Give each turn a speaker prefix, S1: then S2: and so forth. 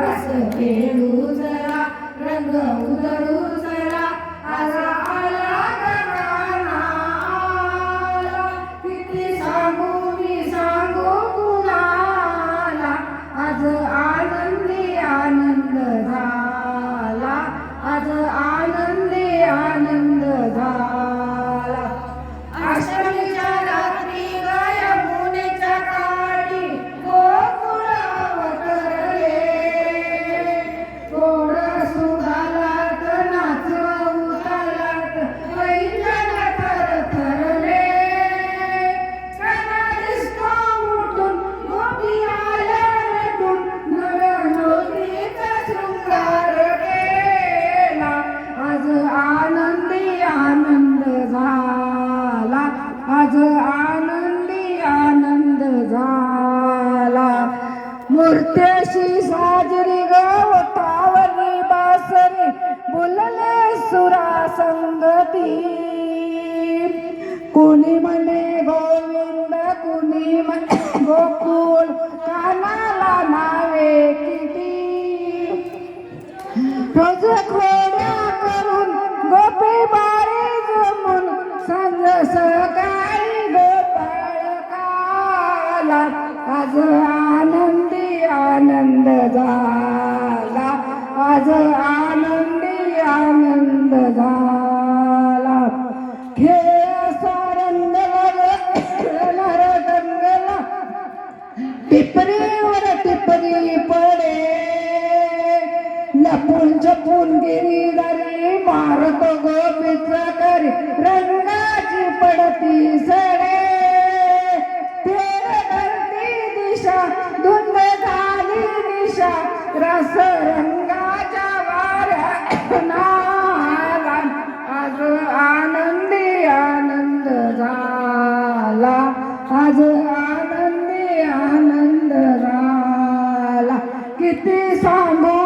S1: रस खेळू जरा रंग उधळू जरा आज आला गगनाला किती सांगू मी सांगू कुणाला आज आनंदी आनंद झाला आज आनंदी आनंद झाला अष्टमीच्या रात्री यमुनेच्या काठी गोकुळ अवतरले थोडं सुधालात नाचवू तालात पैंजण थरथरले दिसतो उठून गोपी आल्या भेटून नवनवरीचा शृंगार केला आज आनंदी आनंद झाला आज आनंदी आनंद झाला मूर्त्याशी साजरी गवतावरी बासरी बोलले सुरा संगती कुणी म्हणे गोविंद कुणी म्हणे गोकुळ कानाला नावे किती रोज खोड्या करून गोपी बारी जमून संग सकाळी गोपाळ काला आज आनंदी आनंद झाला आज आनंदी आनंद झाला खेळ सारंगला रंगला टिपरीवर टिपरी पडे लपून छपून गिरीदारी मारत गोपीचा करी रंगाची पडती सडे फेर धरती दिशा धुंद झाली दिशा रस रंगाच्या वाऱ्या नाला आज आनंदी आनंद झाला आज आनंदी आनंद झाला किती सांगू